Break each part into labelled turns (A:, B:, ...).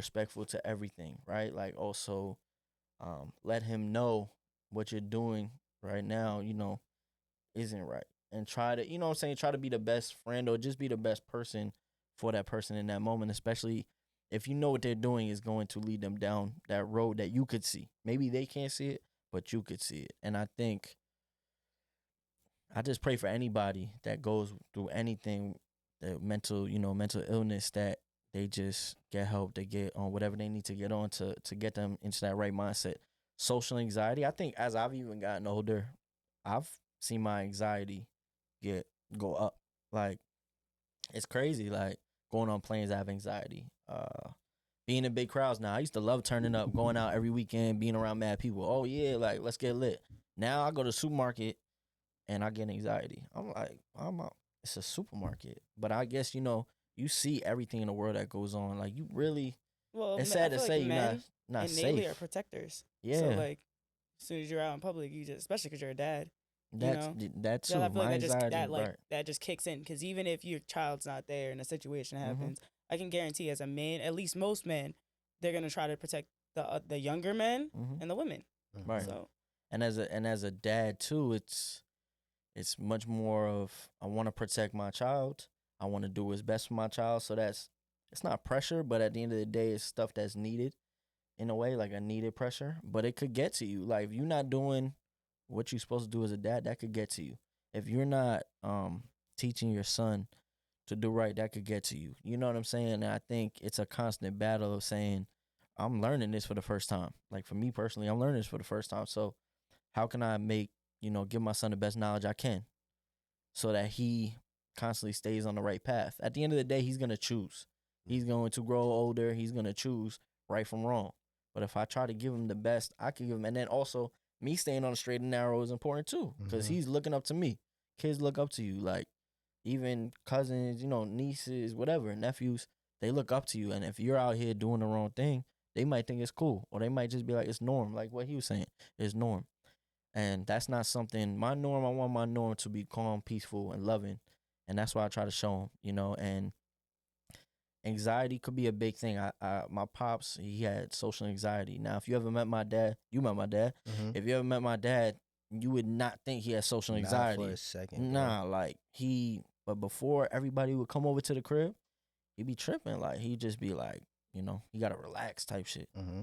A: respectful to everything, right? Like also let him know what you're doing right now, isn't right. And try to, what I'm saying, try to be the best friend or just be the best person for that person in that moment, especially if you know what they're doing is going to lead them down that road that you could see. Maybe they can't see it, but you could see it. And I think I just pray for anybody that goes through anything, the mental illness, that they just get help, they get on whatever they need to get on to get them into that right mindset. Social anxiety, I think as I've even gotten older, I've seen my anxiety get go up. Like it's crazy. Like going on planes, I have anxiety. Being in big crowds now. I used to love turning up, going out every weekend, being around mad people. Oh yeah, like let's get lit. Now I go to the supermarket and I get anxiety. I'm like, I'm out. It's a supermarket, but I guess you see everything in the world that goes on. Like you really,
B: Well,
A: it's
B: I
A: sad to
B: feel like
A: say you're not
B: men
A: not
B: innately
A: safe.
B: are protectors. So
A: Yeah,
B: like, as soon as you're out in public, you just, especially because you're a dad, you
A: that's
B: know,
A: that
B: so I
A: too.
B: feel like
A: My
B: that just
A: anxiety, right?
B: that just kicks in. Because even if your child's not there and a situation
A: Hmm.
B: happens, I can guarantee as a man, at least most men, they're gonna try to protect the younger men
A: Hmm.
B: and the women.
A: Right.
B: So
A: And as a dad too, it's much more of I want to protect my child. I want to do what's best for my child. So it's not pressure, but at the end of the day, it's stuff that's needed in a way, like a needed pressure. But it could get to you. Like if you're not doing what you're supposed to do as a dad, that could get to you. If you're not teaching your son to do right, that could get to you. You know what I'm saying? And I think it's a constant battle of saying, I'm learning this for the first time. Like for me personally, I'm learning this for the first time. So how can I give my son the best knowledge I can so that he constantly stays on the right path? At the end of the day, he's going to choose. He's going to grow older. He's going to choose right from wrong. But if I try to give him the best I can give him, and then also me staying on the straight and narrow is important too, because
C: Mm-hmm.
A: he's looking up to me. Kids look up to you, like even cousins, nieces, whatever, nephews, they look up to you. And if you're out here doing the wrong thing, they might think it's cool, or they might just be like, it's norm, like what he was saying, it's norm. And that's not something, my norm, I want my norm to be calm, peaceful, and loving. And that's why I try to show him. And anxiety could be a big thing. My pops, he had social anxiety. Now, if you ever met my dad, you met my dad.
C: Mm-hmm.
A: If you ever met my dad, you would not think he had social
C: Not for
A: anxiety.
C: a second, bro.
A: Nah, like but before everybody would come over to the crib, he'd be tripping. Like he'd just be like, he gotta relax type shit.
C: Mm-hmm.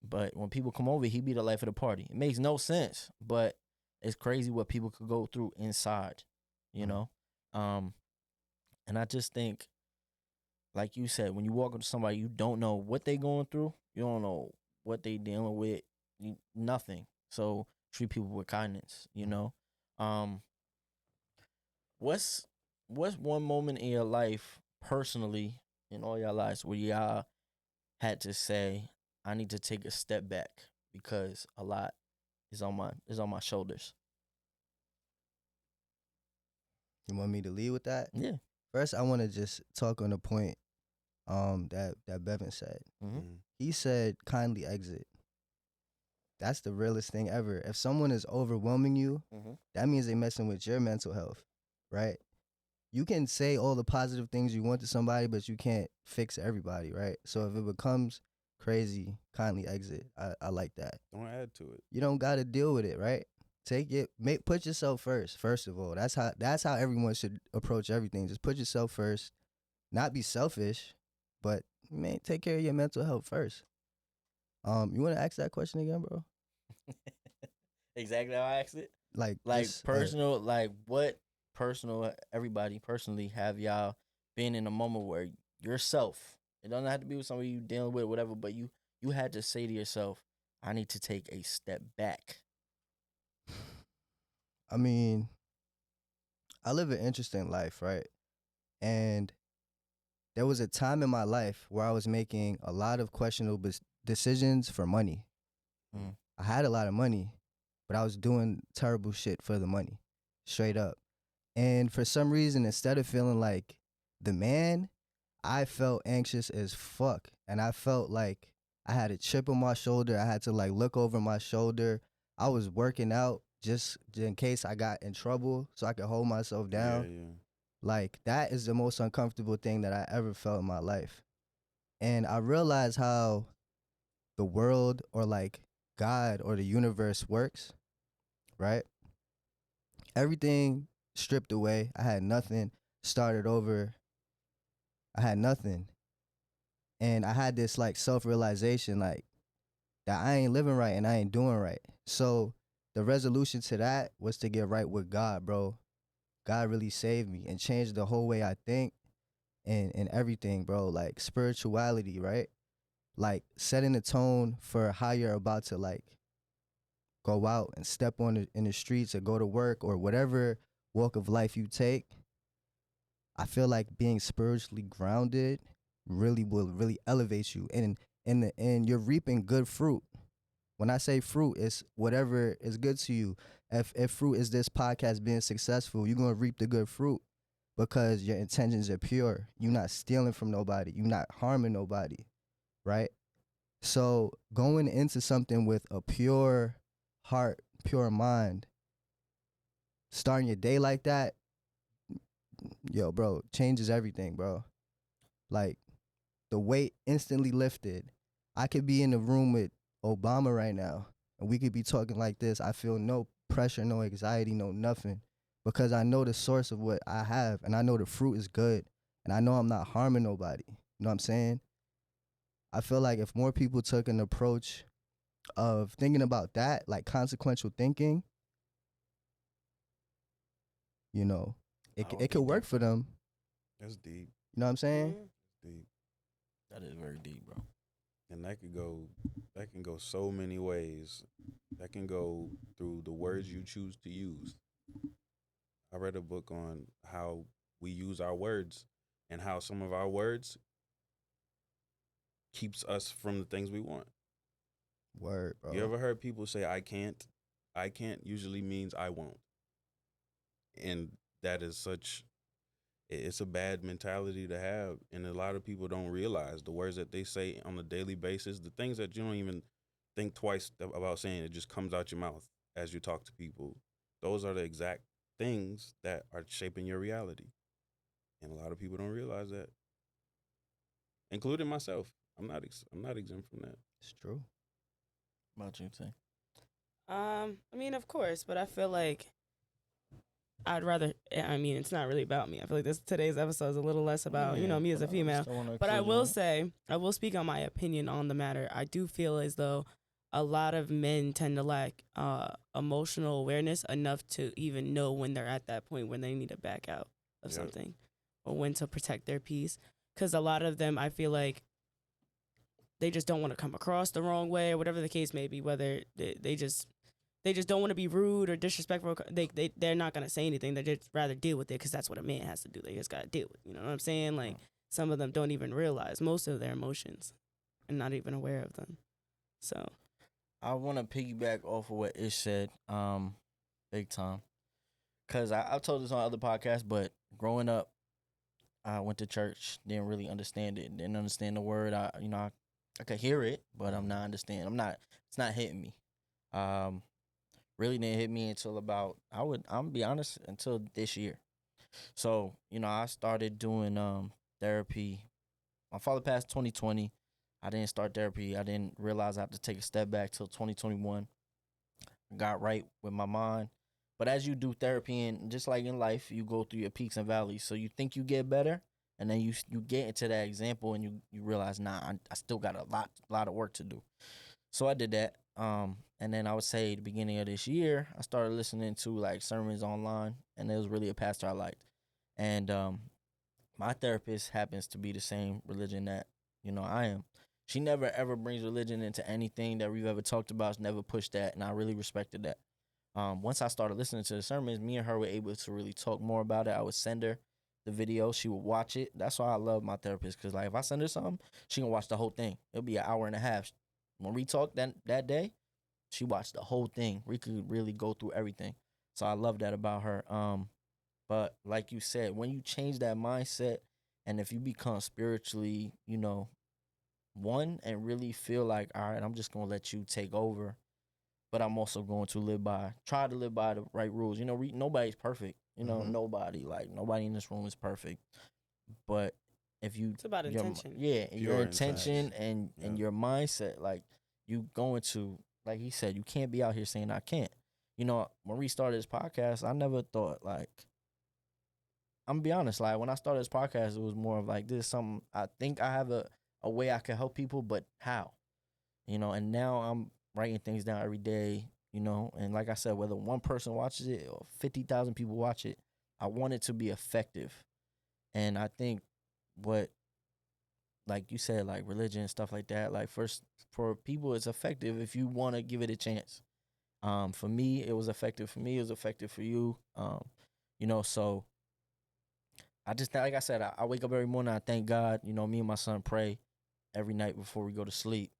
A: But when people come over, he be the life of the party. It makes no sense, but it's crazy what people could go through inside, you know? Um, and I just think, like you said, when you walk up to somebody, you don't know what they going through. You don't know what they dealing with. Nothing. So treat people with kindness. Um, what's what's one moment in your life personally in all your lives where y'all had to say, I need to take a step back because a lot is on my shoulders.
C: You want me to lead with that?
A: Yeah.
C: First, I want to just talk on the point that Bevan said.
A: Mm-hmm.
C: He said, kindly exit. That's the realest thing ever. If someone is overwhelming you,
A: Mm-hmm.
C: that means they're messing with your mental health, right? You can say all the positive things you want to somebody, but you can't fix everybody, right? So if it becomes crazy, kindly exit. I like that.
D: Don't add to it.
C: You don't got to deal with it, right? Take it, put yourself first. First of all, that's how everyone should approach everything. Just put yourself first. Not be selfish, but man, take care of your mental health first. You want to ask that question again, bro?
A: Exactly how I asked it.
C: Like just,
A: Personal, like what personal, everybody personally have y'all been in a moment where yourself, it doesn't have to be with somebody you dealing with, whatever, but you had to say to yourself, I need to take a step back.
C: I mean, I live an interesting life, right? And there was a time in my life where I was making a lot of questionable decisions for money.
A: Mm.
C: I had a lot of money, but I was doing terrible shit for the money, straight up. And for some reason, instead of feeling like the man, I felt anxious as fuck. And I felt like I had a chip on my shoulder. I had to like look over my shoulder. I was working out just in case I got in trouble so I could hold myself down.
D: Yeah.
C: Like that is the most uncomfortable thing that I ever felt in my life. And I realized how the world or like God or the universe works, right? Everything stripped away. I had nothing. Started over. I had nothing. And I had this like self-realization like that I ain't living right and I ain't doing right. So the resolution to that was to get right with God, bro. God really saved me and changed the whole way I think and everything, bro. Like spirituality, right? Like setting the tone for how you're about to like go out and step on in the streets or go to work or whatever walk of life you take. I feel like being spiritually grounded really will really elevate you, and in the end, you're reaping good fruit. When I say fruit, it's whatever is good to you. If fruit is this podcast being successful, you're gonna reap the good fruit because your intentions are pure. You're not stealing from nobody. You're not harming nobody, right? So going into something with a pure heart, pure mind, starting your day like that, yo, bro, changes everything, bro. Like the weight instantly lifted. I could be in the room with Obama right now and we could be talking like this. I feel no pressure, no anxiety, no nothing because I know the source of what I have and I know the fruit is good and I know I'm not harming nobody. You know what I'm saying? I feel like if more people took an approach of thinking about that, like consequential thinking, you know,
A: I would
C: it
A: be
C: could work for
A: different.
C: them.
D: That's deep.
C: You know what I'm saying?
B: Mhm.
D: Deep.
A: That is very deep, bro.
D: And that can go so many ways. That can go through the words you choose to use. I read a book on how we use our words and how some of our words keeps us from the things we want.
C: Word, bro.
D: You ever heard people say I can't? I can't usually means I won't. And that is such it's a bad mentality to have, and a lot of people don't realize the words that they say on a daily basis, the things that you don't even think twice about saying, it just comes out your mouth as you talk to people. Those are the exact things that are shaping your reality, and a lot of people don't realize that, including myself. I'm not exempt from that.
C: It's true.
A: What about you, T?
B: I mean, of course, but I feel like I'd rather. I mean, it's not really about me. I feel like this today's episode is a little less about
A: Yeah,
B: me as a
A: but I
B: female.
A: still wanna
B: But I
A: include you
B: will
A: in it.
B: say, I will speak on my opinion on the matter. I do feel as though a lot of men tend to lack emotional awareness enough to even know when they're at that point when they need to back out of
D: Yep.
B: something or when to protect their peace. Because a lot of them, I feel like they just don't want to come across the wrong way or whatever the case may be. Whether they just don't want to be rude or disrespectful. They're not gonna say anything. They just rather deal with it because that's what a man has to do. They just gotta deal with. You know what I'm saying? Like some of them don't even realize most of their emotions and not even aware of them. So
A: I want to piggyback off of what Ish said, big time. Cause I've told this on other podcasts, but growing up, I went to church, didn't really understand it, didn't understand the word. I could hear it, but I'm not understanding. It's not hitting me. Um, really didn't hit me until about, I'm gonna be honest, until this year. So, I started doing therapy. My father passed 2020. I didn't start therapy. I didn't realize I had to take a step back till 2021. Got right with my mind. But as you do therapy and just like in life, you go through your peaks and valleys. So you think you get better, and then you get into that example and you realize, nah, I still got a lot of work to do. So I did that. And then I would say the beginning of this year, I started listening to like sermons online, and it was really a pastor I liked. And my therapist happens to be the same religion that I am. She never ever brings religion into anything that we've ever talked about. She never pushed that, and I really respected that. Once I started listening to the sermons, me and her were able to really talk more about it. I would send her the video, she would watch it. That's why I love my therapist, because like if I send her something, she can watch the whole thing. It'll be an hour and a half. When we talked that day, she watched the whole thing. We could really go through everything. So I love that about her. But like you said, when you change that mindset, and if you become spiritually, one, and really feel like, all right, I'm just gonna let you take over, but I'm also going to try to live by the right rules. Nobody's perfect.
C: Mhm.
A: Nobody in this room is perfect. But if you
B: It's about intention.
A: your
D: Pure
A: intention
D: intention.
A: and
D: Yeah.
A: your mindset, like you going to, like he said, you can't be out here saying I can't. You know, when we started this podcast, I never thought like, I'm gonna be honest, like when I started this podcast, it was more of like, this is something I think I have a way I can help people, but how? You know, and now I'm writing things down every day, you know, and like I said, whether one person watches it or 50,000 people watch it, I want it to be effective. And I think what, like you said, like religion and stuff like that, like first for people, it's effective if you want to give it a chance. For me, it was effective for me, it was effective for you. You know, so I just, like I said, I wake up every morning, I thank God, you know, me and my son pray every night before we go to sleep.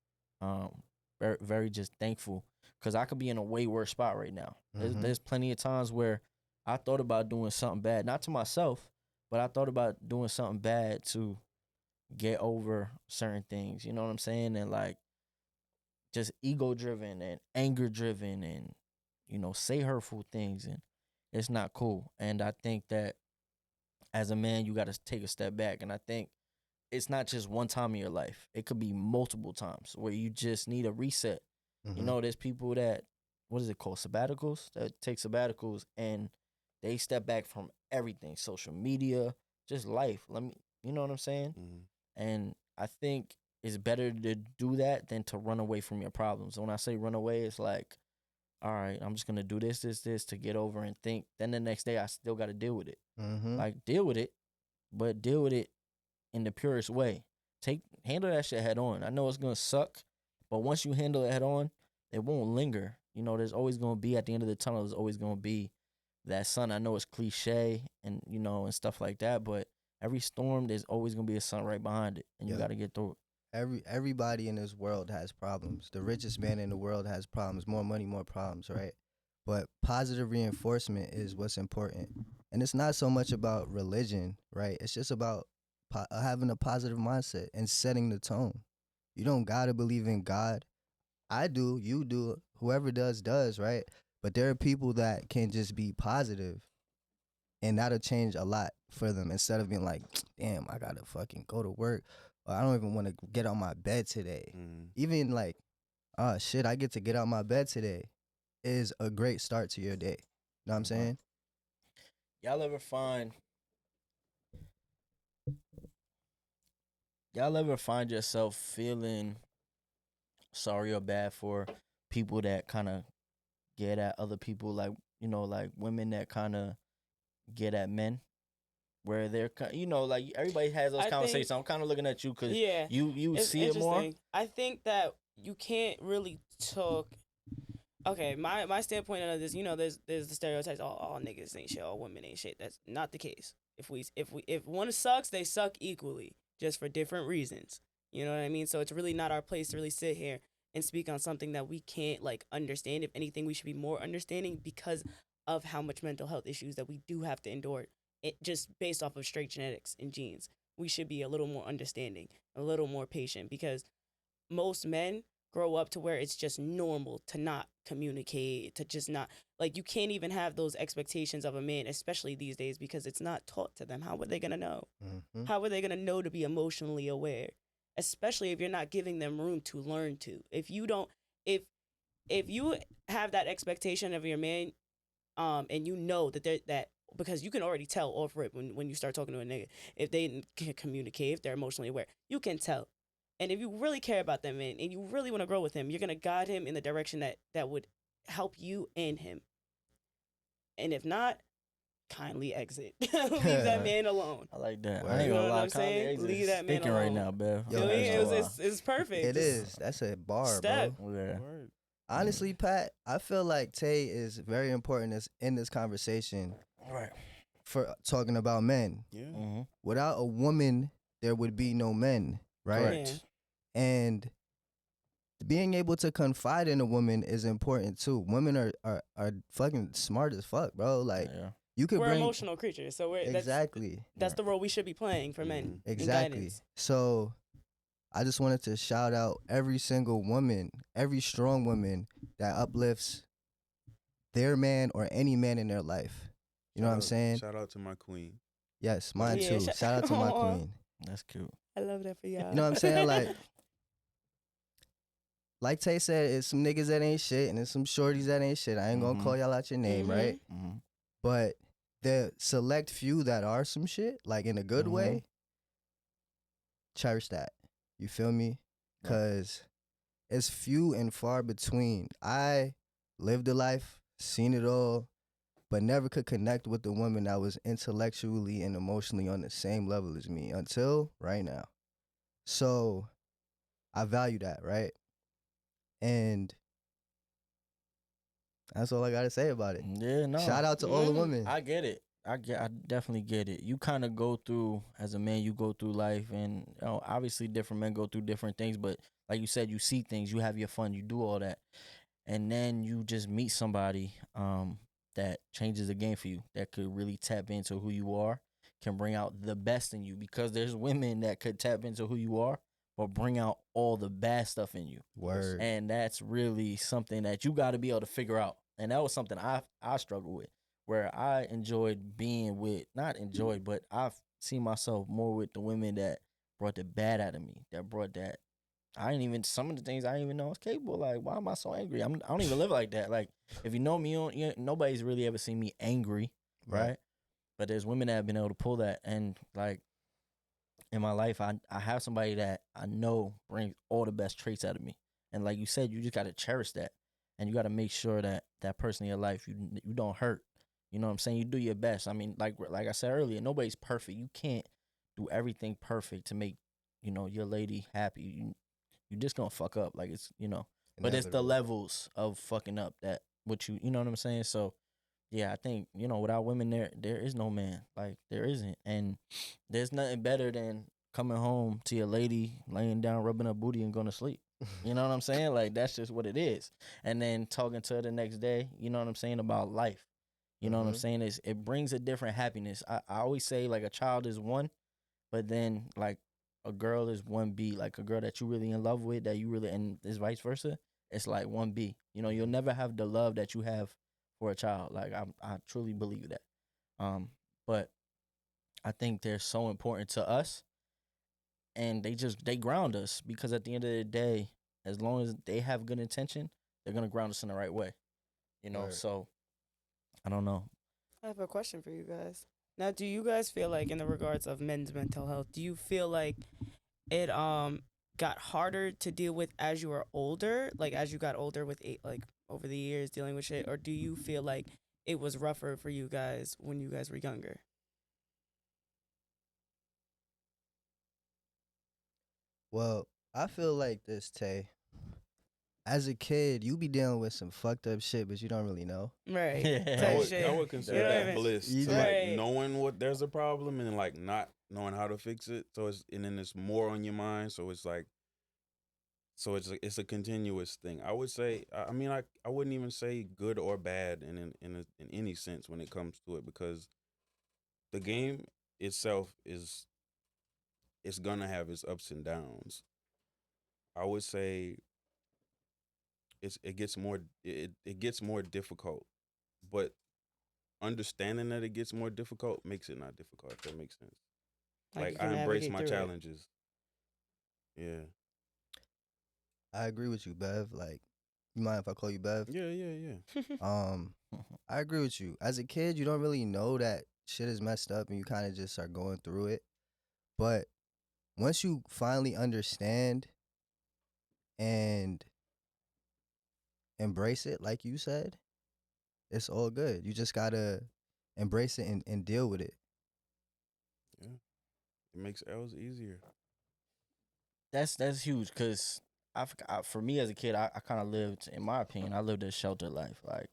A: Very, very just thankful because I could be in a way worse spot right now. There's plenty of times where I thought about doing something bad, not to myself, but I thought about doing something bad to get over certain things. You know what I'm saying? And like just ego driven and anger driven and, you know, say hurtful things, and it's not cool. And I think that as a man, you got to take a step back. And I think it's not just one time in your life. It could be multiple times where you just need a reset. You know, there's people that, what is it called? Sabbaticals, that take sabbaticals and they step back from everything, social media, just life. You know what I'm saying? And I think it's better to do that than to run away from your problems. When I say run away, it's like, all right, I'm just going to do this to get over and think. Then the next day I still got to deal with it. Like deal with it, but deal with it in the purest way. Handle that shit head on. I know it's gonna suck, but once you handle it head on, it won't linger. You know, there's always gonna be, at the end of the tunnel, there's always gonna be that sun. I know it's cliche and, you know, and stuff like that, but every storm, there's always gonna be a sun right behind it, and you gotta get through it.
C: Everybody in this world has problems. The richest man in the world has problems. More money, more problems, right? But positive reinforcement is what's important. And it's not so much about religion, right? It's just about having a positive mindset and setting the tone. You don't gotta believe in God. I do, you do, whoever does, right? But there are people that can just be positive, and that'll change a lot for them, instead of being like, damn, I gotta fucking go to work, or I don't even want to get out my bed today. Even like, oh shit, I get to get out my bed today is a great start to your day. You know what I'm saying?
A: Y'all ever find yourself feeling sorry or bad for people that kind of get at other people, like, you know, like women that kind of get at men, where they're, you know, like everybody has those conversations. I'm kind of looking at you because you see it more.
B: I think that you can't really talk. Okay, my standpoint on this, you know, there's the stereotypes. All niggas ain't shit. All women ain't shit. That's not the case. If one sucks, they suck equally, just for different reasons. You know what I mean? So it's really not our place to really sit here and speak on something that we can't like understand. If anything, we should be more understanding because of how much mental health issues that we do have to endure. It just based off of straight genetics and genes. We should be a little more understanding, a little more patient, because most men grow up to where it's just normal to not communicate, to just not, like, you can't even have those expectations of a man, especially these days, because it's not taught to them. How are they gonna know? How are they gonna know to be emotionally aware? Especially if you're not giving them room to learn to. If you don't, if you have that expectation of your man, and you know that because you can already tell off rip when you start talking to a nigga, if they can communicate, if they're emotionally aware, you can tell. And if you really care about them and you really want to grow with him, you're going to guide him in the direction that would help you and him. And if not, kindly exit. Leave that man alone.
A: I like that.
C: Word.
A: I ain't
B: You know
A: gonna
B: what
A: lie.
B: I'm saying? Leave that man
A: Thinking right
B: alone.
A: now, Bev.
C: Yo,
B: It's perfect.
C: It is. That's a bar,
B: Step.
C: bro.
A: Yeah.
C: Honestly, Pat, I feel like Tay is very important in this conversation.
A: Right.
C: For talking about men.
D: Yeah.
C: Without a woman, there would be no men, right?
A: Correct.
B: Yeah.
C: And being able to confide in a woman is important too. Women are fucking smart as fuck, bro. Like you could
B: we're
C: bring
B: emotional creatures, so
C: exactly
B: that's the role we should be playing for men.
C: Exactly. So I just wanted to shout out every single woman, every strong woman that uplifts their man or any man in their life. You know what I'm saying?
D: Shout out to my queen.
C: Yes, mine
B: Yeah,
C: too. Shout out to my
B: Aw.
C: queen.
A: That's cute.
B: I love that for y'all.
C: You know what I'm saying? Like Tay said, it's some niggas that ain't shit and it's some shorties that ain't shit. I ain't gonna call y'all out your name, right?
A: Mm-hmm.
C: But the select few that are some shit, like in a good way, cherish that. You feel me?
A: Right.
C: Cause it's few and far between. I lived a life, seen it all, but never could connect with the woman that was intellectually and emotionally on the same level as me until right now. So I value that, right? And that's all I gotta say about it.
A: Yeah, no.
C: Shout out to all the women.
A: I get it. I definitely get it. You kind of go through, as a man, you go through life, and obviously different men go through different things. But like you said, you see things, you have your fun, you do all that, and then you just meet somebody that changes the game for you, that could really tap into who you are, can bring out the best in you. Because there's women that could tap into who you are, but bring out all the bad stuff in you.
C: Word.
A: And that's really something that you got to be able to figure out. And that was something I struggled with, where I enjoyed being with, not enjoyed, but I've seen myself more with the women that brought the bad out of me, that brought that. I ain't even, some of the things I didn't even know I was capable. Like, why am I so angry? I don't even live like that. Like, if you know me, nobody's really ever seen me angry, right? But there's women that have been able to pull that. And like, in my life, I have somebody that I know brings all the best traits out of me. And like you said, you just got to cherish that. And you got to make sure that that person in your life, you don't hurt. You know what I'm saying? You do your best. I mean, like I said earlier, nobody's perfect. You can't do everything perfect to make, your lady happy. You just gonna fuck up. Like, it's, but it's the
C: Inevitable.
A: levels of fucking up that what you know what I'm saying? So yeah, I think, without women, there is no man. Like, there isn't. And there's nothing better than coming home to your lady, laying down, rubbing her booty, and going to sleep. You know what I'm saying? Like, that's just what it is. And then talking to her the next day, you know what I'm saying, about life. You know what I'm saying? It brings a different happiness. I always say, like, a child is one, but then, like, a girl is 1B. Like, a girl that you really in love with, that you really, and it's vice versa, it's like 1B. You'll never have the love that you have for a child. Like, I truly believe that. But I think they're so important to us, and they ground us, because at the end of the day, as long as they have good intention, they're gonna ground us in the right way.
C: Word.
A: So I don't know.
B: I have a question for you guys. Now, do you guys feel like, in the regards of men's mental health, do you feel like it got harder to deal with as you were older, like as you got older with like over the years dealing with shit, or do you feel like it was rougher for you guys when you guys were younger?
C: Well, I feel like this, Tay. As a kid, you be dealing with some fucked up shit, but you don't really know.
B: Right.
A: Yeah.
B: Type
D: I would,
B: shit.
D: I would consider
B: You know what I
D: that
B: mean?
D: bliss
C: You
D: to
C: just-
D: like
B: Right.
D: knowing what there's a problem and like not knowing how to fix it. So and then it's more on your mind. So it's like, it's a continuous thing. I would say, I mean, I wouldn't even say good or bad in any sense when it comes to it, because the game itself it's gonna have its ups and downs. I would say it gets more difficult, but understanding that it gets more difficult makes it not difficult, if that makes sense.
B: Like,
D: Like,
B: you
D: I
B: can
D: embrace
B: navigate
D: my
B: through it.
D: challenges. Yeah.
C: I agree with you, Bev. Like, you mind if I call you Bev?
D: Yeah.
C: I agree with you. As a kid, you don't really know that shit is messed up and you kind of just are going through it. But once you finally understand and embrace it, like you said, it's all good. You just gotta embrace it and deal with it.
D: Yeah. It makes L's easier.
A: That's huge, because for me as a kid, I kind of lived, in my opinion, I lived a sheltered life. Like,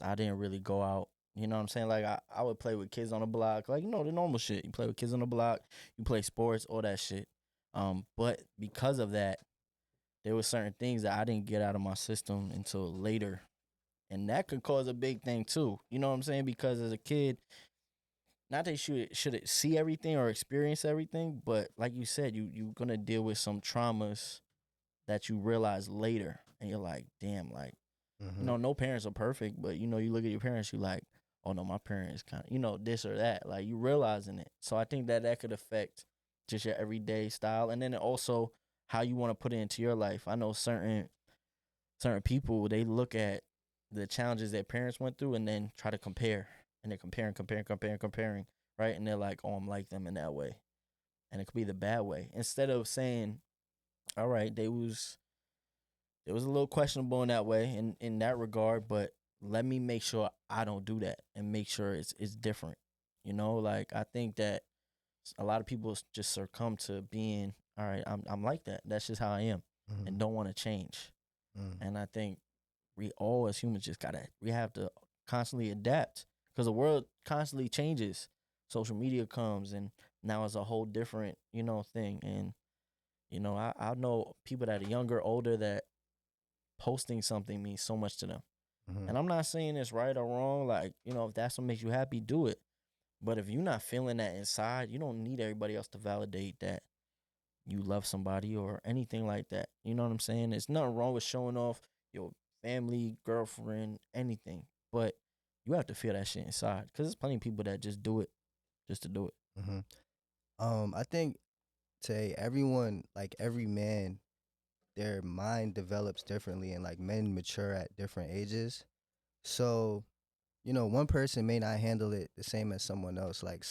A: I didn't really go out. You know what I'm saying? Like, I would play with kids on the block, like, the normal shit. You play with kids on the block, you play sports, all that shit. But because of that, there were certain things that I didn't get out of my system until later, and that could cause a big thing too. You know what I'm saying? Because as a kid, not that you should see everything or experience everything, but like you said, you're gonna deal with some traumas that you realize later, and you're like, damn, like, no parents are perfect, but you look at your parents, you like, oh no, my parents kind of, this or that, like, you realizing it. So I think that could affect just your everyday style, and then also how you want to put it into your life. I know certain people, they look at the challenges their parents went through and then try to compare, and they're comparing, right? And they're like, oh, I'm like them in that way, and it could be the bad way. Instead of saying, all right, it was a little questionable in that way, in that regard, but let me make sure I don't do that and make sure it's different. Like, I think that a lot of people just succumb to being, all right, I'm like that. That's just how I am, and don't want to change. And I think we all as humans we have to constantly adapt, because the world constantly changes. Social media comes, and now it's a whole different, thing. And I know people that are younger, older, that posting something means so much to them. And I'm not saying it's right or wrong. Like, if that's what makes you happy, do it. But if you're not feeling that inside, you don't need everybody else to validate that you love somebody or anything like that. You know what I'm saying? There's nothing wrong with showing off your family, girlfriend, anything. But you have to feel that shit inside, because there's plenty of people that just do it just to do it.
C: I think everyone, like every man, their mind develops differently, and like men mature at different ages. So, one person may not handle it the same as someone else. Like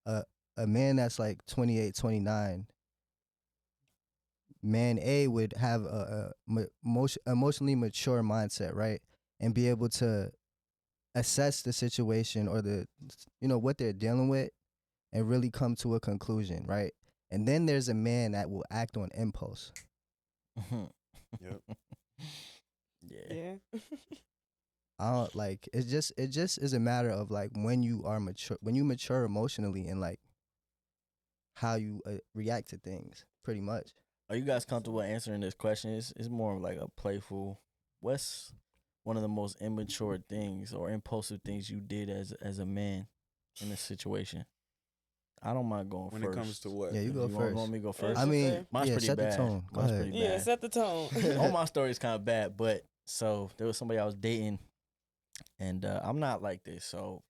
C: uh, a man that's like 28, 29, man A would have emotionally mature mindset, right? And be able to assess the situation or what they're dealing with and really come to a conclusion, right? And then there's a man that will act on impulse.
D: Yep.
A: Yeah.
B: Yeah.
C: I don't like it just is a matter of like when you mature emotionally, and like how you react to things, pretty much.
A: Are you guys comfortable answering this question? It's more of like a playful. What's one of the most immature things or impulsive things you did as a man in this situation? I don't mind going
D: When
A: first.
D: it comes to what?
C: Yeah, you
A: If
C: go
A: you
C: first.
A: want me to go
B: Yeah,
A: first?
C: I
B: go
C: mean,
B: first.
A: Mine's pretty
C: set
A: bad.
C: the tone. Go
A: Mine's
C: ahead.
A: pretty
B: Yeah,
A: bad.
B: set the tone.
A: All my stories kind of bad, but so there was somebody I was dating, and I'm not like this, so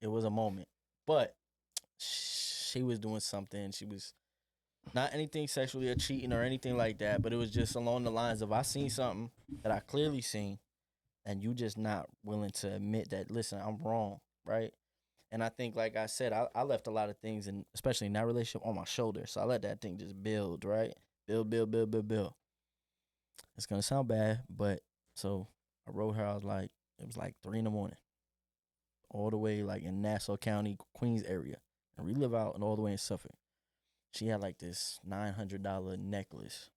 A: it was a moment. But she was doing something. She was not anything sexually or cheating or anything like that, but it was just along the lines of, I seen something that I clearly seen, and you just not willing to admit that, listen, I'm wrong, right? And I think, like I said, I left a lot of things, and especially in that relationship, on my shoulders. So I let that thing just build, right? Build. It's gonna sound bad, but so I wrote her. It was like 3 a.m, all the way like in Nassau County, Queens area, and we live out and all the way in Suffolk. She had like this $900 necklace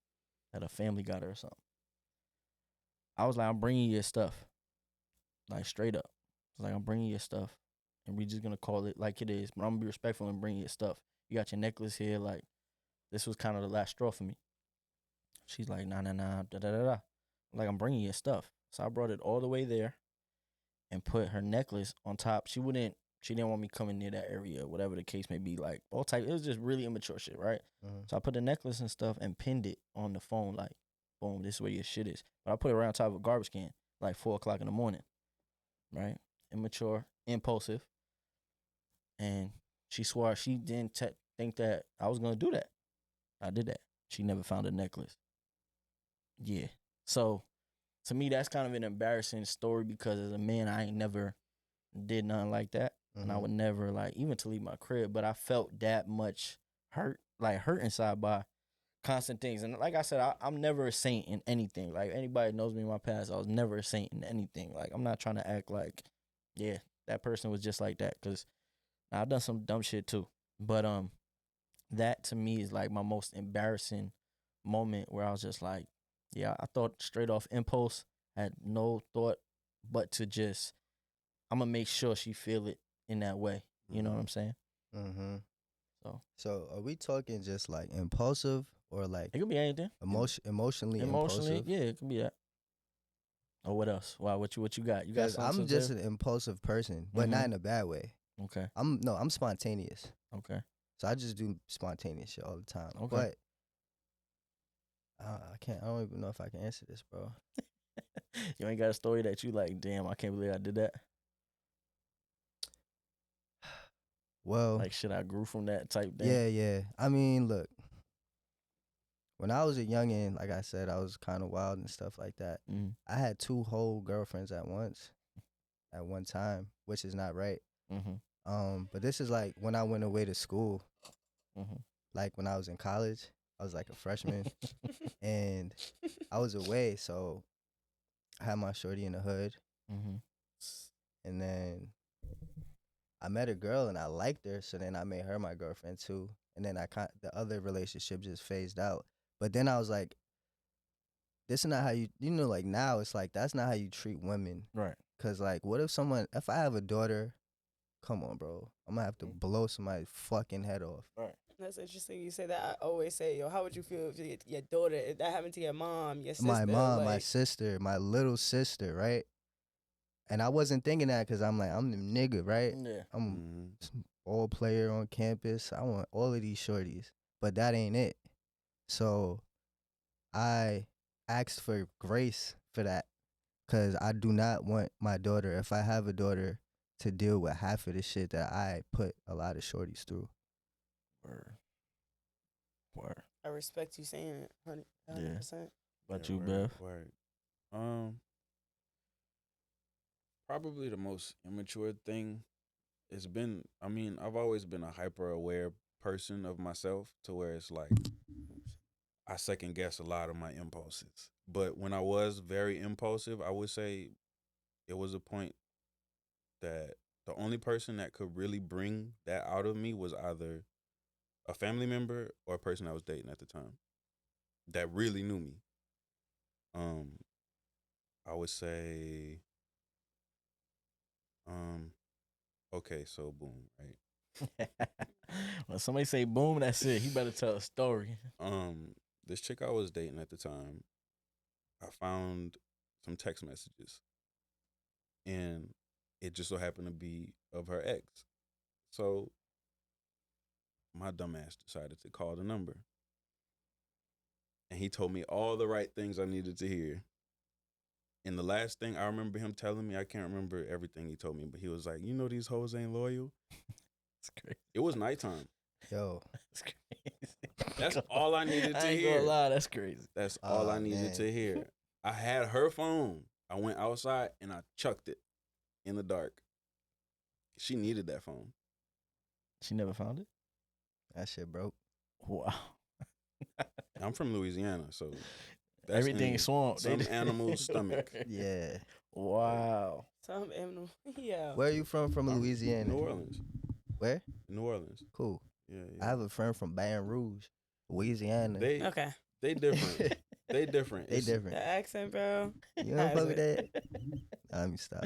A: that her family got her or something. I was like, I'm bringing you your stuff, like straight up. I was like, I'm bringing you your stuff, and we just gonna call it like it is. But I'm gonna be respectful and bring you your stuff. You got your necklace here. Like, this was kind of the last straw for me. She's like, nah, da da da da. Like, I'm bringing your stuff. So I brought it all the way there and put her necklace on top. She didn't want me coming near that area, whatever the case may be. Like, all type. It was just really immature shit, right? So I put the necklace and stuff and pinned it on the phone, like, boom, this is where your shit is. But I put it right on top of a garbage can, like 4 o'clock in the morning, right? Immature, impulsive. And she swore she didn't think that I was gonna do that. I did that. She never found a necklace. Yeah. So to me, that's kind of an embarrassing story, because as a man, I ain't never did nothing like that. And I would never, like, even to leave my crib, but I felt that much hurt inside by constant things. And like I said, I'm never a saint in anything. Like, anybody knows me in my past, I was never a saint in anything. Like, I'm not trying to act like, yeah, that person was just like that, because I've done some dumb shit too. But that to me is like my most embarrassing moment, where I was just like, yeah, I thought straight off impulse, had no thought but to just, I'm gonna make sure she feel it in that way. You know what I'm saying?
C: So are we talking just like impulsive, or like
A: It could be anything.
C: emotionally
A: Emotionally,
C: impulsive?
A: yeah, it could be that. Or what else? Wow, what you got? You got
C: Because
A: something?
C: I'm just an impulsive person, but not in a bad way.
A: Okay.
C: I'm spontaneous.
A: Okay.
C: So I just do spontaneous shit all the time.
A: Okay.
C: But I don't even know if I can answer this, bro.
A: You ain't got a story that you like, damn, I can't believe I did that?
C: Well,
A: Like, shit, I grew from that type thing.
C: yeah. I mean, look, when I was a youngin', like I said, I was kind of wild and stuff like that.
A: Mhm.
C: I had 2 whole girlfriends at once, at one time, which is not right. But this is like when I went away to school,
A: Mhm.
C: like when I was in college. I was like a freshman, and I was away, so I had my shorty in the hood,
A: Mhm.
C: and then I met a girl and I liked her, so then I made her my girlfriend too. And then the other relationship just phased out. But then I was like, this is not how like now it's like that's not how you treat women.
A: Right.
C: Cause like, what if I have a daughter? Come on, bro, I'm gonna have to blow somebody's fucking head off.
A: Right.
B: That's interesting. You say that. I always say, yo, how would you feel if your daughter, if that happened to your mom, your sister?
C: My mom,
B: like,
C: my sister, my little sister, right? And I wasn't thinking that because I'm the nigga, right?
A: Yeah.
C: I'm all player on campus. I want all of these shorties, but that ain't it. So I asked for grace for that because I do not want my daughter, if I have a daughter, to deal with half of the shit that I put a lot of shorties through.
A: Word. Word.
B: I respect you saying it, 100%.
A: But
D: Yeah,
A: you,
D: word,
A: Bev?
D: word. Probably the most immature thing it's been, I mean, I've always been a hyper aware person of myself to where it's like I second guess a lot of my impulses. But when I was very impulsive, I would say it was a point that the only person that could really bring that out of me was either a family member or a person I was dating at the time that really knew me. I would say, okay, so boom, right?
A: When somebody say boom, that's it. He better tell a story.
D: This chick I was dating at the time, I found some text messages, and it just so happened to be of her ex. So my dumbass decided to call the number, and he told me all the right things I needed to hear. And the last thing I remember him telling me, I can't remember everything he told me, but he was like, "You know these hoes ain't loyal."
A: It's crazy.
D: It was nighttime.
C: Yo,
A: That's crazy.
D: That's all I needed to
A: I ain't
D: hear.
A: gonna lie, that's crazy.
D: That's all I needed
C: man.
D: to hear. I had her phone. I went outside and I chucked it in the dark. She needed that phone.
A: She never found it?
C: That shit broke.
A: Wow.
D: I'm from Louisiana, so that's
A: Everything
D: in
A: swamp.
D: some animal's stomach.
C: Yeah.
A: Wow.
B: Some animal. Yeah.
C: Where are you from
D: I'm
C: Louisiana?
D: New Orleans.
C: Where?
D: New Orleans.
C: Cool.
D: Yeah,
C: I have a friend from Baton Rouge, Louisiana.
B: Okay.
D: They different. They different.
C: They different.
B: The accent, bro.
C: You don't fuck with that? Let me stop.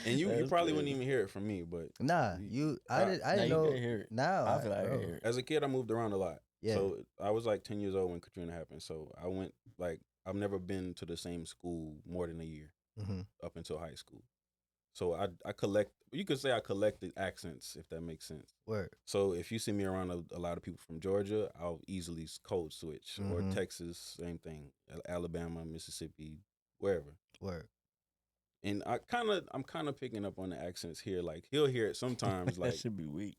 D: And you probably wouldn't even hear it from me, but
C: Nah, I didn't
A: you
C: know.
A: could hear it.
C: Now
A: I feel like I
C: bro.
A: could hear it.
D: as a kid I moved around a lot.
C: Yeah.
D: So I was like 10 years old when Katrina happened. So I went I've never been to the same school more than a year
C: Mm-hmm.
D: up until high school. So I collect, you could say I collected accents, if that makes sense.
C: Word.
D: So if you see me around a lot of people from Georgia, I'll easily code switch. Or
C: Mhm.
D: Texas, same thing. Alabama, Mississippi, wherever.
C: Word.
D: And I'm kind of picking up on the accents here. Like he'll hear it sometimes.
A: That
D: Like
A: should be weak.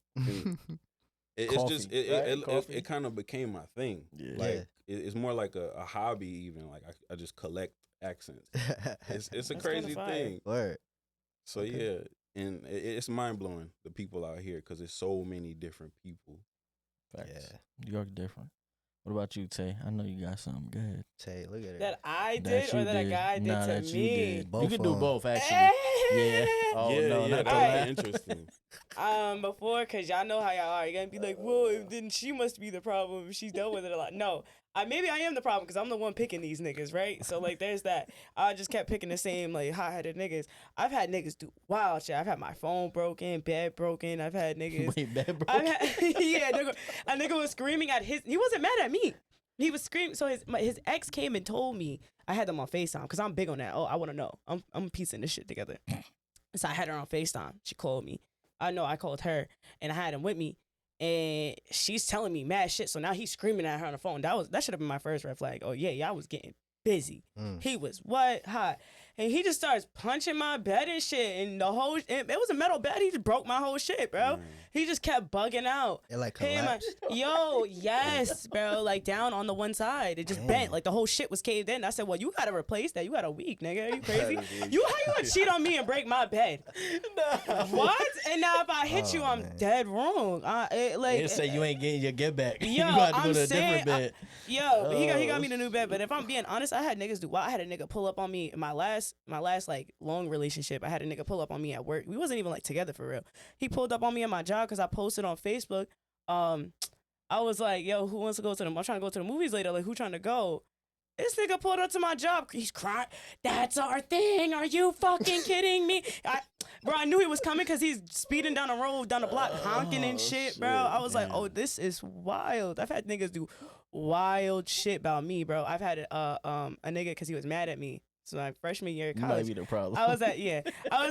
D: it's just
A: Coffee, right? Coffee.
D: it kind of became my thing.
A: Yeah.
D: Like it's more like a hobby even. Like I just collect accents. It's a
B: That's kinda
D: crazy
B: fire.
D: thing.
C: Word.
D: So
C: Okay.
D: yeah, and it's mind blowing the people out here because there's so many different people.
A: Facts.
C: Yeah.
A: New York different. What about you, Tay? I know you got something good.
C: Tay, look at her.
B: That I
A: That
B: did or
A: you
B: that a
A: did.
B: guy did
A: Nah,
B: to
A: that you
B: me.
A: did.
C: Both
A: You can do
C: of 'em.
A: both, actually. Yeah. Oh
D: yeah,
A: no,
D: yeah,
A: not
D: that'll
B: Alright.
D: be interesting.
B: Before, cause y'all know how y'all are. You're gonna be like, well, then she must be the problem. She's dealt with it a lot. No, maybe I am the problem because I'm the one picking these niggas, right? So like, there's that. I just kept picking the same like hot-headed niggas. I've had niggas do wild shit. I've had my phone broken, bed broken. I've had niggas.
A: Wait, bad bro.
B: I've had, yeah, a nigga was screaming at his. He wasn't mad at me. He was screaming. So his ex came and told me. I had them on FaceTime because I'm big on that. Oh, I want to know. I'm piecing this shit together. So I had her on FaceTime. She called me. I know I called her, and I had him with me, and she's telling me mad shit. So now he's screaming at her on the phone. That should have been my first red flag. Oh yeah, y'all was getting busy. He was what hot, and he just starts punching my bed and shit, and it was a metal bed. He just broke my whole shit, bro. He just kept bugging out.
C: It like
B: Hey,
C: collapsed.
B: yo, yes, bro. Like down on the one side, it just bent. Like the whole shit was caved in. I said, well, you gotta replace that. You got a week, nigga. Are you crazy? How you gonna cheat on me and break my bed? What? And now if I hit you, I'm dead wrong.
A: They say you ain't getting your get back.
B: Yo,
A: you got to
B: I'm
A: go to a
B: saying,
A: different bed.
B: He got me the new bed. But if I'm being honest, I had niggas do. Well, I had a nigga pull up on me in my last like long relationship. I had a nigga pull up on me at work. We wasn't even like together for real. He pulled up on me at my job because I posted on Facebook. I was like, yo, who wants to go to I'm trying to go to the movies later. Like, who trying to go? This nigga pulled up to my job. He's crying. That's our thing. Are you fucking kidding me? Bro, I knew he was coming because he's speeding down the road, down the block, honking and shit, bro. I was like, oh, this is wild. I've had niggas do wild shit about me, bro. I've had a nigga because he was mad at me. So my freshman year of
A: You
B: college,
A: might be the problem.
B: I was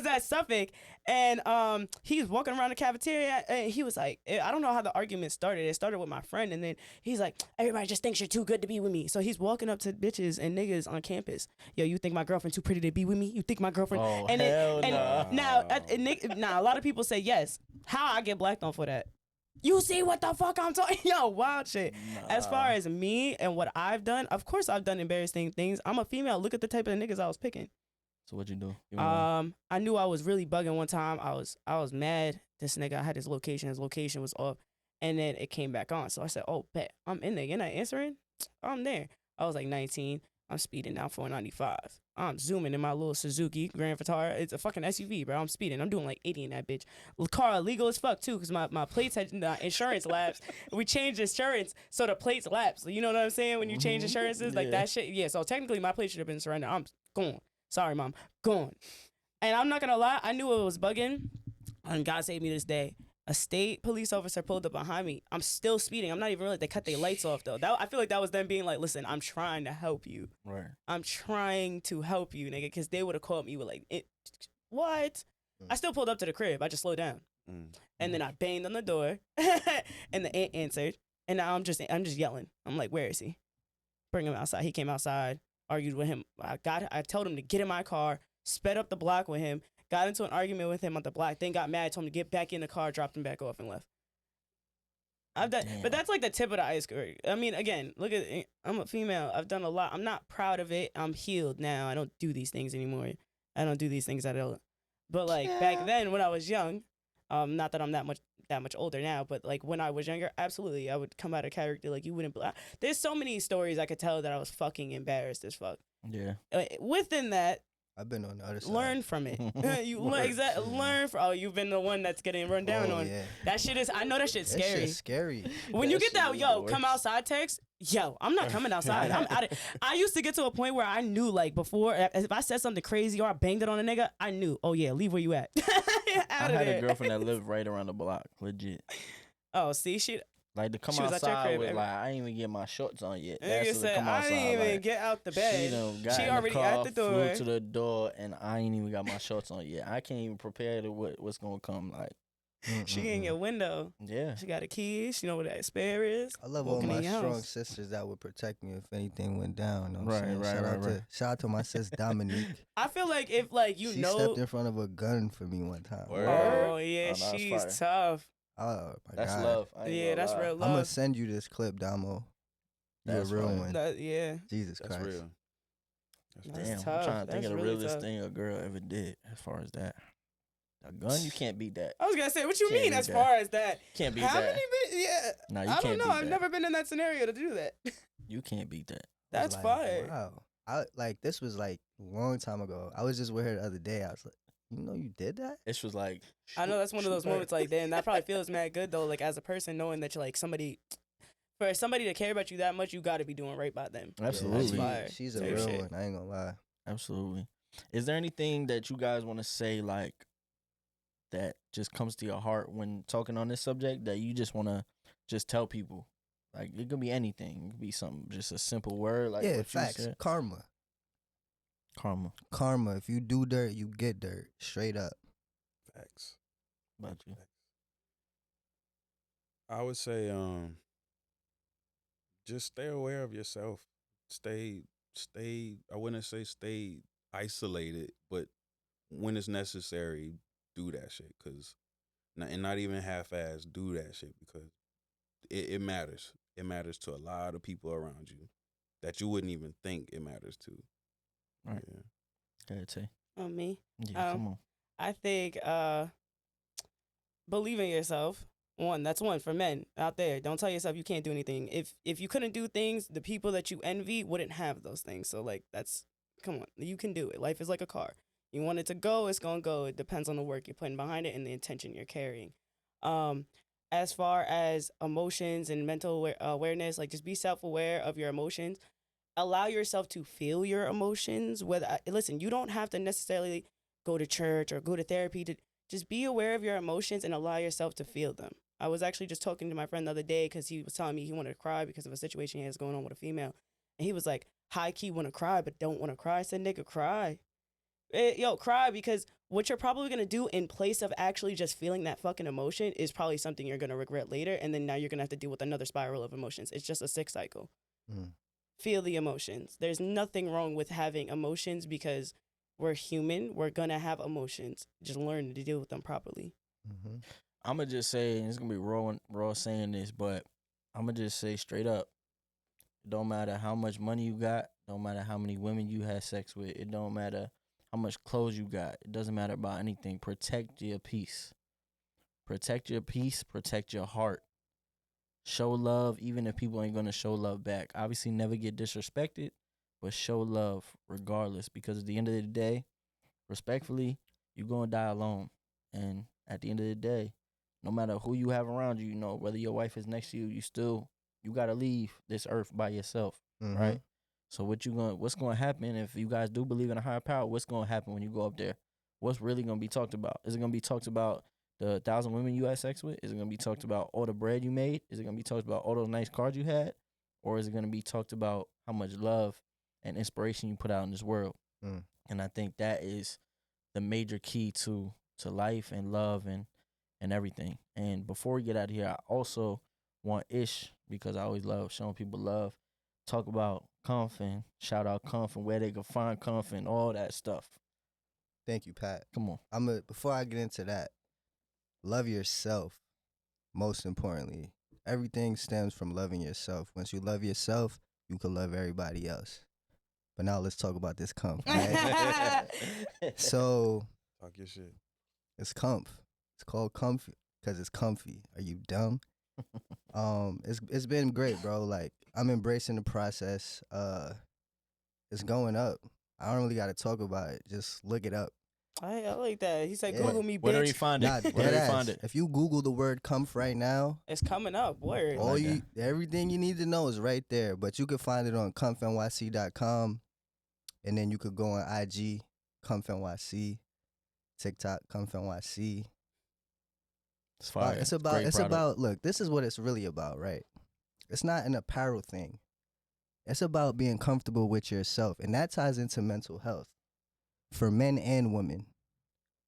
B: at Suffolk, and he was walking around the cafeteria, and he was like, I don't know how the argument started. It started with my friend, and then he's like, everybody just thinks you're too good to be with me. So he's walking up to bitches and niggas on campus. Yo, you think my girlfriend too pretty to be with me? You think my girlfriend?
A: Oh,
B: and
A: hell
B: now a lot of people say yes. How I get blacked on for that? You see what the fuck I'm talking? Yo, wild shit. As far as me and what I've done, of course I've done embarrassing things. I'm a female. Look at the type of niggas I was picking.
A: So what you do?
B: I knew I was really bugging one time. I was mad. This nigga, I had his location. His location was off, and then it came back on. So I said, "Oh, bet I'm in there. You're not answering? I'm there." I was like 19. I'm speeding down 495. I'm zooming in my little Suzuki Grand Vitara. It's a fucking SUV, bro. I'm speeding. I'm doing like 80 in that bitch. Car illegal as fuck too, cause my plates had insurance lapse. We changed insurance, so the plates lapse. You know what I'm saying? When you change insurances, like that shit. Yeah. So technically, my plate should have been surrendered. I'm gone. Sorry, mom. Gone. And I'm not gonna lie. I knew it was bugging, and God saved me this day. A state police officer pulled up behind me. I'm still speeding. I'm not even really. They cut their lights off though. I feel like that was them being like, "Listen, I'm trying to help you.
A: Right.
B: I'm trying to help you, nigga." Because they would have called me with like, "What?" I still pulled up to the crib. I just slowed down, and then I banged on the door, and the aunt answered. And now I'm just yelling. I'm like, "Where is he? Bring him outside." He came outside. Argued with him. I told him to get in my car. Sped up the block with him. Got into an argument with him on the block, then got mad, told him to get back in the car, dropped him back off, and left. But that's like the tip of the iceberg. I mean, again, look at I'm a female. I've done a lot. I'm not proud of it. I'm healed now. I don't do these things anymore. I don't do these things at all. But like back then when I was young, not that I'm that much older now, but like when I was younger, absolutely, I would come out of character like you wouldn't. There's so many stories I could tell that I was fucking embarrassed as fuck.
A: Yeah.
B: Within that,
C: I've been on the other side.
B: learn from it. Learn from. Oh, you've been the one that's getting run down on.
C: Yeah.
B: That shit is. I know that shit's scary.
C: That shit's scary.
B: When you get that, yo, come outside text. Yo, I'm not coming outside. I'm out. I used to get to a point where I knew, like, before, if I said something crazy or I banged it on a nigga, I knew. Oh yeah, leave where you at.
A: I had a girlfriend that lived right around the block, legit.
B: Oh, see, she.
A: Like to come
B: She was at your
A: outside
B: crib
A: with like I ain't even get my shorts on yet.
B: Nigga
A: That's
B: said,
A: to come
B: I
A: outside.
B: didn't even
A: like,
B: get out the bed.
A: She done got
B: She
A: in
B: already
A: the car,
B: at the door.
A: flew to the door, and I ain't even got my shorts on yet. I can't even prepare to what's gonna come. Like
B: She in your window.
A: yeah,
B: She got a key. She know where that spare is.
C: I love all
B: Walking
C: my
B: in your
C: strong
B: house.
C: sisters that would protect me if anything went down. You know what
A: Right,
C: I'm saying?
A: right.
C: Shout out to my sis Dominique.
B: I feel like if like you
C: she
B: know.
C: stepped in front of a gun for me one time.
D: Word.
B: Oh yeah,
A: Oh, no, that's
B: she's
A: fire.
B: tough.
C: Oh my
A: that's
C: God.
A: love. I ain't
B: Yeah,
A: gonna
B: that's
A: lie.
B: real
C: I'm gonna
B: love.
C: send you this clip, Damo. You a
A: That's
C: real
A: fire.
C: one.
B: Yeah.
C: Jesus
D: That's
C: Christ.
D: real. That's
B: That's
D: real.
A: Damn,
B: tough.
A: I'm trying to think
B: That's
A: of the
B: really
A: realest
B: tough.
A: thing a girl ever did as far as that. A gun, you can't beat that.
B: I was gonna say, what you
A: Can't
B: mean
A: beat
B: as
A: that.
B: far as that?
A: Can't beat
B: How
A: that.
B: many? Yeah.
A: Nah, you
B: I
A: can't
B: don't know.
A: beat
B: I've
A: that.
B: never been in that scenario to do that.
A: You can't beat that.
C: I was
B: That's
C: like,
B: fire.
C: Wow. This was like a long time ago. I was just with her the other day. I was like, you know, you did that?
A: This was like
B: I know that's one of those moments like, damn, that probably feels mad good though. Like as a person, knowing that you're like for somebody to care about you that much, you got to be doing right by them.
A: Absolutely.
B: fire.
C: She's a
B: Type
C: real
B: shit.
C: one. I ain't gonna lie.
A: Absolutely. Is there anything that you guys want to say, like, that just comes to your heart when talking on this subject that you just want to just tell people? Like, it could be anything. It could be something, just a simple word. Like,
C: Yeah,
A: what you
C: facts.
A: said.
C: Karma.
A: Karma.
C: If you do dirt, you get dirt. Straight up.
D: Facts.
A: About you.
D: I would say, just stay aware of yourself. Stay. I wouldn't say stay isolate it, but when it's necessary, do that shit. And not even half-ass do that shit because it matters. It matters to a lot of people around you that you wouldn't even think it matters to.
A: Right.
D: Yeah.
A: Go ahead, Tay.
B: On me.
A: Yeah, come on.
B: I think believe in yourself. That's one for men out there. Don't tell yourself you can't do anything. If you couldn't do things, the people that you envy wouldn't have those things. So like come on, you can do it. Life is like a car. You want it to go, it's gonna go. It depends on the work you're putting behind it and the intention you're carrying. As far as emotions and mental awareness, like just be self-aware of your emotions. Allow yourself to feel your emotions. Listen, you don't have to necessarily go to church or go to therapy to just be aware of your emotions and allow yourself to feel them. I was actually just talking to my friend the other day because he was telling me he wanted to cry because of a situation he has going on with a female. And he was like, high key want to cry, but don't want to cry. I said, nigga, cry. Cry, because what you're probably going to do in place of actually just feeling that fucking emotion is probably something you're going to regret later. And then now you're going to have to deal with another spiral of emotions. It's just a sick cycle. Feel the emotions. There's nothing wrong with having emotions because we're human. We're going to have emotions. Just learn to deal with them properly.
C: Mm-hmm.
A: I'm going to just say, and it's going to be raw saying this, but I'm going to just say straight up, it don't matter how much money you got, don't matter how many women you had sex with, it don't matter how much clothes you got, it doesn't matter about anything. Protect your peace. Protect your peace, protect your heart. Show love even if people ain't going to show love back. Obviously, never get disrespected, but show love regardless, because at the end of the day, respectfully, you're going to die alone. And at the end of the day, no matter who you have around you, whether your wife is next to you, you got to leave this earth by yourself, right? So what's going to happen if you guys do believe in a higher power? What's going to happen when you go up there? What's really going to be talked about? Is it going to be talked about the 1,000 women you had sex with? Is it going to be talked about all the bread you made? Is it going to be talked about all those nice cars you had? Or is it going to be talked about how much love and inspiration you put out in this world? And I think that is the major key to life and love and everything. And before we get out of here, I also want Ish, because I always love showing people love, talk about Comf and shout out Comf and where they can find Comf and all that stuff.
C: Thank you, Pat.
A: Come on.
C: Before I get into that, love yourself, most importantly. Everything stems from loving yourself. Once you love yourself, you can love everybody else. But now let's talk about this Comf, right? So,
D: talk your shit.
C: It's Comf. It's called Comfy because it's comfy. Are you dumb? It's been great, bro. Like, I'm embracing the process. It's going up. I don't really got to talk about it. Just look it up.
B: I like that. He said,
C: Yeah.
B: Google me, bitch.
A: Where do you find it?
C: Nah,
A: Where do you find it?
C: If you Google the word Comf right now,
B: It's coming up. Word.
C: everything you need to know is right there. But you can find it on comfnyc.com. And then you could go on IG, ComfNYC, TikTok, ComfNYC.
A: It's fire.
C: It's about, look, this is what it's really about, right? It's not an apparel thing. It's about being comfortable with yourself. And that ties into mental health for men and women,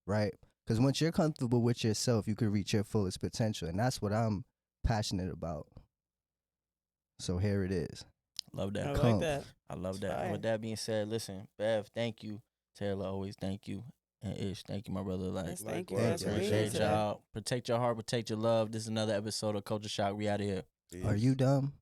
C: right? Because once you're comfortable with yourself, you can reach your fullest potential. And that's what I'm passionate about. So here it is.
A: Love that.
B: I like that.
A: I love that. And with that being said, listen, Bev, thank you. Taylor, always thank you. And Ish, thank you, my brother.
B: Yes, thank you.
C: Thank you.
A: Appreciate y'all. Protect your heart, protect your love. This is another episode of Culture Shock. We out of here.
C: Are you dumb?